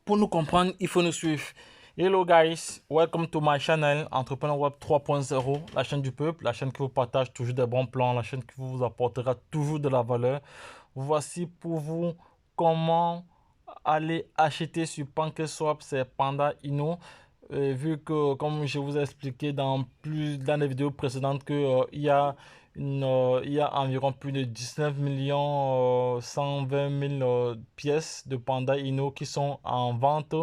Pour nous comprendre, il faut nous suivre. Hello guys, welcome to my channel Entrepreneur Web 3.0, la chaîne du peuple, la chaîne qui vous partage toujours des bons plans, la chaîne qui vous apportera toujours de la valeur. Voici pour vous comment aller acheter sur PancakeSwap, c'est Panda Ino. Vu que, comme je vous ai expliqué dans les vidéos précédentes, il y a environ plus de 19 millions 120 000 pièces de Panda Ino qui sont en vente,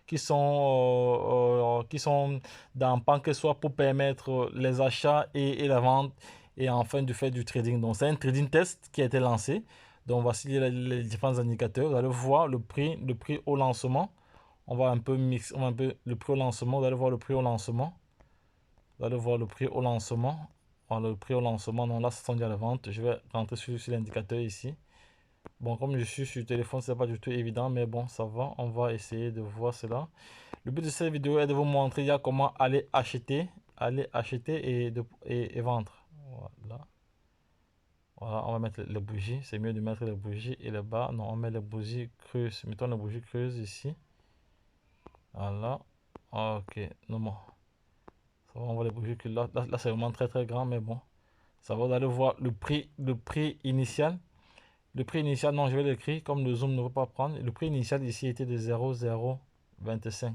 qui sont dans PancakeSwap pour permettre les achats et la vente et enfin de faire du trading. Donc c'est un trading test qui a été lancé. Donc voici les différents indicateurs. Vous allez voir le prix au lancement. On va un peu mixer, on va un peu le prix au lancement. Vous allez voir le prix au lancement. Vous allez voir le prix au lancement. Voilà, le prix au lancement. Donc là, c'est son à la vente. Je vais rentrer sur l'indicateur ici. Bon, comme je suis sur le téléphone, c'est pas du tout évident, mais bon, ça va. On va essayer de voir cela. Le but de cette vidéo est de vous montrer comment aller acheter et vendre. Voilà. Voilà, on va mettre les bougies. C'est mieux de mettre les bougies et les bas. Non, on met les bougies creuses. Mettons les bougies creuses ici. Voilà. Ok, non, bon. Ça va, on voit les bougies que là c'est vraiment très grand, mais bon. Ça va, vous allez voir le prix initial. Le prix initial, non, je vais l'écrire, comme le zoom ne veut pas prendre. Le prix initial ici était de 0,025.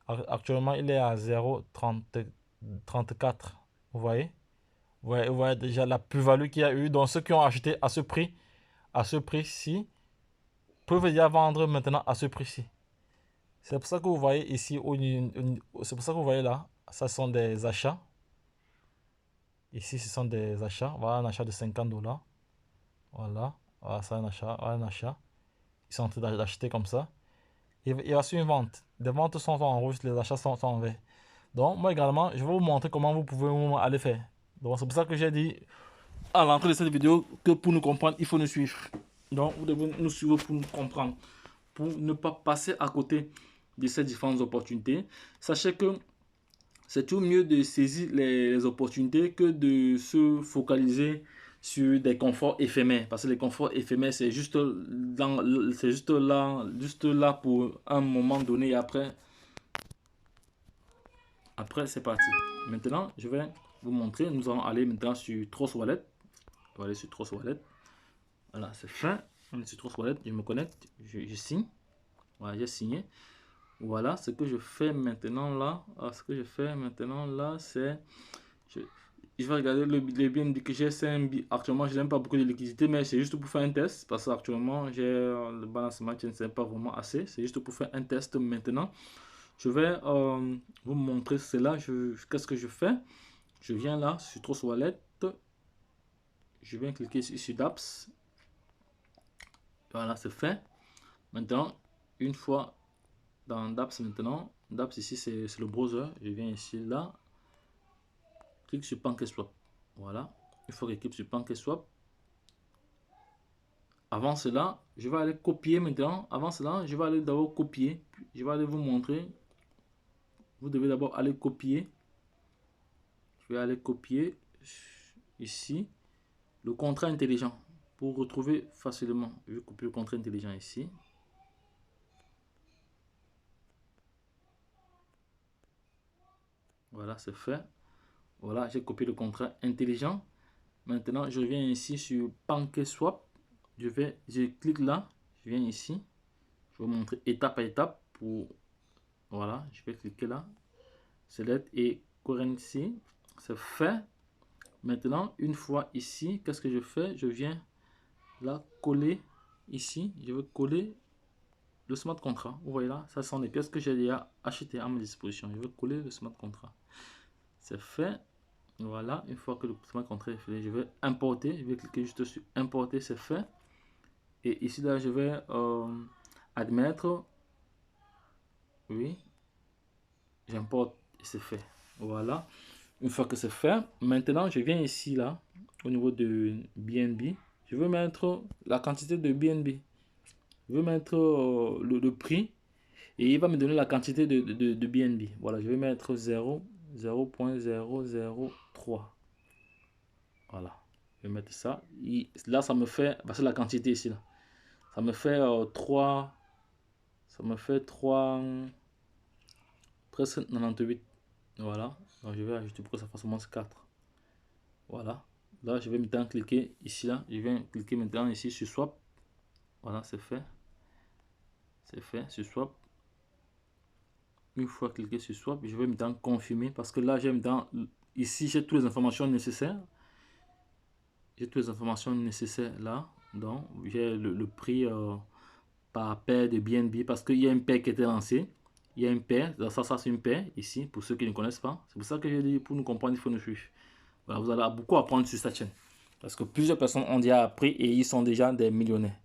Actuellement, il est à 0,34. Vous voyez? Vous voyez déjà la plus-value qu'il y a eu. Donc, ceux qui ont acheté à ce prix-ci, peuvent déjà vendre maintenant à ce prix-ci. C'est pour ça que vous voyez ici, c'est pour ça que vous voyez là, ça sont des achats. Ici, ce sont des achats. Voilà un achat de 50 $. Voilà, voilà ça un achat, voilà un achat. Ils sont en train d'acheter comme ça. Il y a aussi une vente. Les ventes sont en rouge, les achats sont en vert. Donc, moi également, je vais vous montrer comment vous pouvez aller faire. Donc, c'est pour ça que j'ai dit à l'entrée de cette vidéo que pour nous comprendre, il faut nous suivre. Donc, vous devez nous suivre pour nous comprendre, pour ne pas passer à côté de ces différentes opportunités. Sachez que c'est tout mieux de saisir les opportunités que de se focaliser sur des conforts éphémères. Parce que les conforts éphémères, c'est juste juste là pour un moment donné et après c'est parti. Maintenant, je vais vous montrer. Nous allons aller maintenant sur Trust Wallet. On va aller sur Trust Wallet. Voilà, c'est fait. On est sur Trust Wallet. Je me connecte. Je signe. Voilà, j'ai signé. Voilà, ce que je fais maintenant là. Ce que je fais maintenant là, c'est... Je, je vais regarder les BNB que j'ai. Actuellement, je n'ai pas beaucoup de liquidité, mais c'est juste pour faire un test. Parce qu'actuellement, j'ai le balancement qui n'est pas vraiment assez. C'est juste pour faire un test maintenant. Je vais vous montrer cela. Qu'est-ce que je fais? Je viens là sur Trust Wallet. Je viens cliquer sur DApps. Voilà, c'est fait. Maintenant, une fois dans DApps maintenant, DApps ici c'est le browser. Je viens ici là. Clique sur PancakeSwap. Voilà. Il faut que je clique sur PancakeSwap. Avant cela, je vais aller copier maintenant. Avant cela, je vais aller d'abord copier. Je vais aller vous montrer. Vous devez d'abord aller copier. Je vais aller copier ici le contrat intelligent pour retrouver facilement. Je vais copier le contrat intelligent ici. Voilà, c'est fait. Voilà, j'ai copié le contrat intelligent. Maintenant, je viens ici sur PancakeSwap. Je clique là. Je viens ici. Je vais vous montrer étape à étape pour... Voilà, je vais cliquer là. Select et currency. C'est fait. Maintenant, une fois ici, qu'est-ce que je fais? Je viens là coller ici. Je vais coller le smart contract. Vous voyez là, ça sont les pièces que j'ai déjà achetées à ma disposition. Je vais coller le smart contract. C'est fait. Voilà, une fois que le smart contract est fait, je vais importer. Je vais cliquer juste sur importer, c'est fait. Et ici là, je vais admettre. Oui, j'importe et c'est fait. Voilà. Une fois que c'est fait, maintenant je viens ici là, au niveau de BNB. Je veux mettre la quantité de BNB. Je veux mettre le prix et il va me donner la quantité de BNB. Voilà, je vais mettre 0.003. Voilà, je vais mettre ça. Là, ça me fait, parce que la quantité ici, là, ça me fait 3, Ça me fait 3, presque 98. Voilà. Donc je vais ajouter pour que ça fasse au moins 4. Voilà. Là, je vais maintenant cliquer ici, là. Je vais cliquer maintenant ici sur Swap. Voilà, c'est fait. C'est fait sur Swap. Une fois cliqué sur Swap, je vais maintenant confirmer parce que là, j'ai maintenant ici, j'ai toutes les informations nécessaires. J'ai toutes les informations nécessaires là. Donc, j'ai le prix par paire de BNB parce qu'il y a une paire qui a été lancée. Il y a une paire. Ça c'est une paire ici pour ceux qui ne connaissent pas. C'est pour ça que j'ai dit pour nous comprendre, il faut nous suivre. Voilà, vous allez beaucoup apprendre sur cette chaîne. Parce que plusieurs personnes ont déjà appris et ils sont déjà des millionnaires.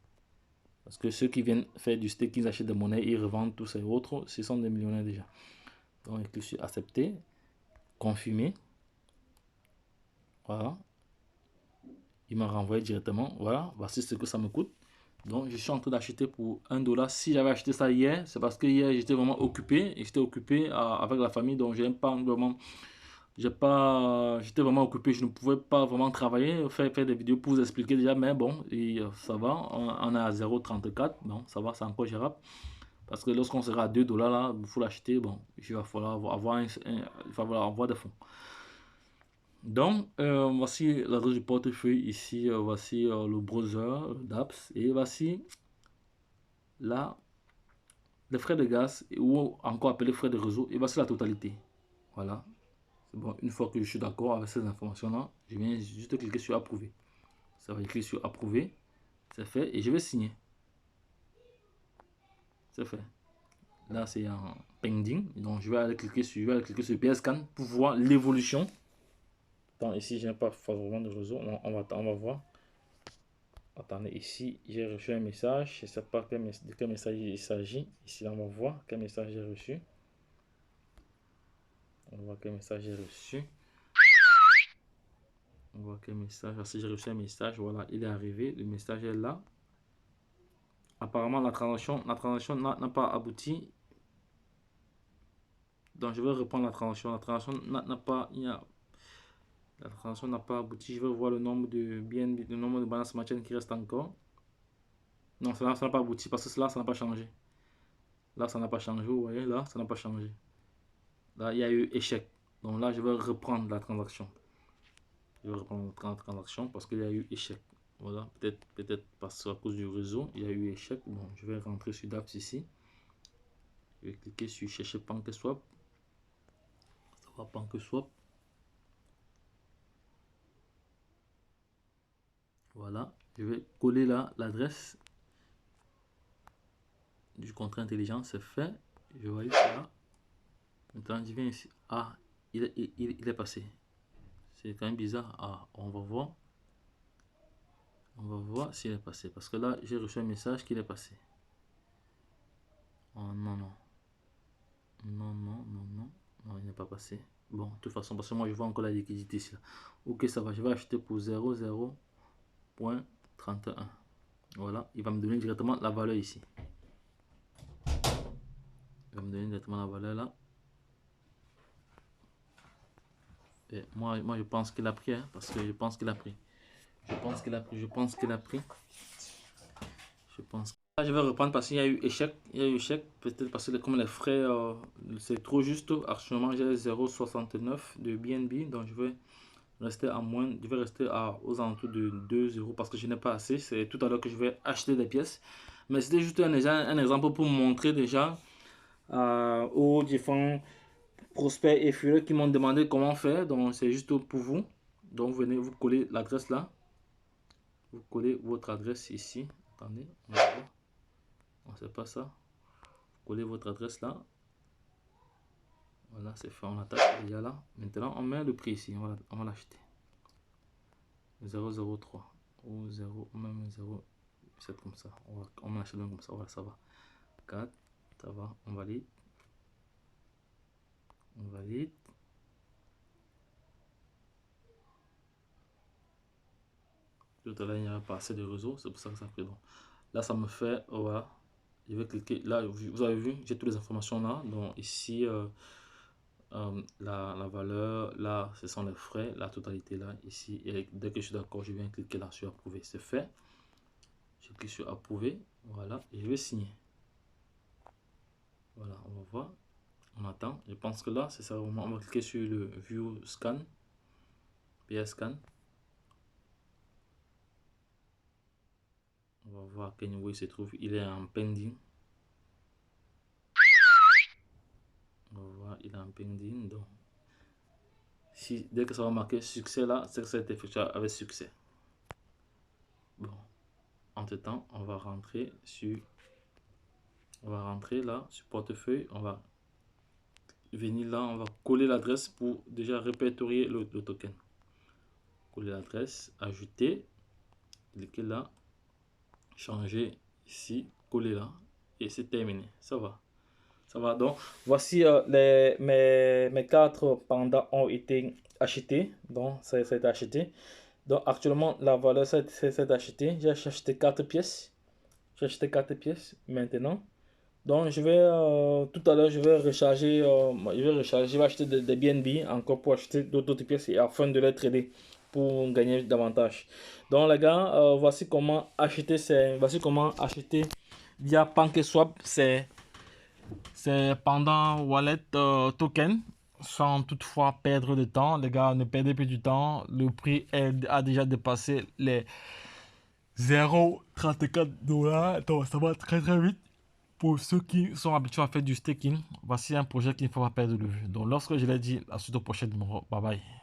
Parce que ceux qui viennent faire du staking, ils achètent des monnaies, ils revendent tous ces autres, ce sont des millionnaires déjà. Donc, je clique sur accepter, confirmer. Voilà. Il m'a renvoyé directement. Voilà, voici ce que ça me coûte. Donc, je suis en train d'acheter pour 1$. Si j'avais acheté ça hier, c'est parce que hier, j'étais vraiment occupé. J'étais occupé avec la famille, donc j'aime pas vraiment. J'étais vraiment occupé, je ne pouvais pas vraiment travailler, faire des vidéos pour vous expliquer déjà, mais bon, ça va, on est à 0,34, bon, ça va, c'est encore gérable. Parce que lorsqu'on sera à 2$ là, il faut l'acheter, bon, il va falloir avoir des fonds. Donc, voici l'adresse du portefeuille ici, voici le browser d'apps et voici là les frais de gaz ou encore appelé frais de réseau et voici la totalité. Voilà. Bon, une fois que je suis d'accord avec ces informations-là, je viens juste cliquer sur approuver. Ça va cliquer sur approuver. C'est fait et je vais signer. C'est fait. Là, c'est en pending. Donc, je vais aller cliquer sur PScan pour voir l'évolution. Attends, ici, je n'ai pas favorablement de réseau. On va voir. Attendez, ici, j'ai reçu un message. Je ne sais pas de quel message il s'agit. Ici, là, on va voir quel message j'ai reçu. On va voir quel message j'ai reçu. On voit quel message. Si j'ai reçu un message, voilà, il est arrivé. Le message est là. Apparemment, la transaction n'a pas abouti. Donc, je vais reprendre la transaction. La transaction n'a pas, la transaction n'a pas abouti. Je vais voir le nombre de BNB, le nombre de Binance Smart Chain qui reste encore. Non, ça n'a pas abouti parce que là, ça n'a pas changé. Là, ça n'a pas changé. Vous voyez, là, ça n'a pas changé. Là, il y a eu échec. Donc là, je vais reprendre la transaction. Je vais reprendre la transaction parce qu'il y a eu échec. Voilà, peut-être parce qu'à cause du réseau, il y a eu échec. Bon, je vais rentrer sur DApps ici. Je vais cliquer sur chercher PancakeSwap. Ça va PancakeSwap. Voilà, je vais coller là l'adresse du contrat intelligent, c'est fait. Je valide ça. Maintenant, je viens ici. Ah, il est passé. C'est quand même bizarre. Ah, on va voir. On va voir s'il est passé. Parce que là, j'ai reçu un message qu'il est passé. Oh non, non. Non, non, non, non. Non, il n'est pas passé. Bon, de toute façon, parce que moi, je vois encore la liquidité ici. Là. Ok, ça va. Je vais acheter pour 0,0.31. Voilà, il va me donner directement la valeur ici. Il va me donner directement la valeur là. Et moi, je pense qu'il a pris, hein, parce que je pense qu'il a pris. Je pense qu'il a pris. Je pense. Là, je vais reprendre parce qu'il y a eu échec. Il y a eu échec. Peut-être parce que comme les frais, c'est trop juste. Actuellement, j'ai 0,69 de BNB. Donc, je vais rester à moins. Je vais rester aux alentours de 2 € parce que je n'ai pas assez. C'est tout à l'heure que je vais acheter des pièces. Mais c'était juste un exemple pour montrer déjà aux différents prospects et futurs qui m'ont demandé comment faire. Donc, c'est juste pour vous. Donc, venez, vous collez l'adresse là. Vous collez votre adresse ici. Attendez, on va voir. Non, c'est pas ça. Vous collez votre adresse là. Voilà, c'est fait. On attaque déjà là. Maintenant, on met le prix ici. On va l'acheter. 0,03 ou 0, même 0,7 comme ça. On va acheter comme ça. Voilà, ça va. 4, ça va. On valide. On valide. Tout à l'heure, il n'y avait pas assez de réseau. C'est pour ça que ça fait bon. Là, ça me fait. Voilà. Je vais cliquer. Là, vous avez vu, j'ai toutes les informations là. Donc, ici, la valeur, là, ce sont les frais, la totalité là, ici. Et dès que je suis d'accord, je viens cliquer là sur approuver. C'est fait. Je clique sur approuver. Voilà. Et je vais signer. voir. On attend. Je pense que là, c'est ça. On va cliquer sur le View Scan. PS Scan. On va voir quel niveau il se trouve. Il est en pending. On va voir, il est en pending. Donc, si, dès que ça va marquer succès là, c'est que ça a été effectué avec succès. Bon. Entre temps, on va rentrer là sur portefeuille. On va venir là, on va coller l'adresse pour déjà répertorier le token. Coller l'adresse, ajouter, cliquer là, changer ici, coller là, et c'est terminé. Ça va. Ça va. Donc, voici mes 4 pandas ont été achetés. Donc, ça a été acheté. Donc, actuellement, la valeur, c'est acheté. J'ai acheté 4 pièces. J'ai acheté 4 pièces maintenant. Donc, je vais, tout à l'heure, je vais recharger, je vais acheter des BNB encore pour acheter d'autres pièces et afin de les trader pour gagner davantage. Donc, les gars, voici comment acheter via PancakeSwap, c'est pendant Wallet Token sans toutefois perdre de temps. Les gars, ne perdez plus du temps. Le prix a déjà dépassé les 0,34 $. Donc, ça va très très vite. Pour ceux qui sont habitués à faire du staking, voici un projet qu'il ne faut pas perdre de vue. Donc, lorsque je l'ai dit, à suite au prochain numéro. Bye bye.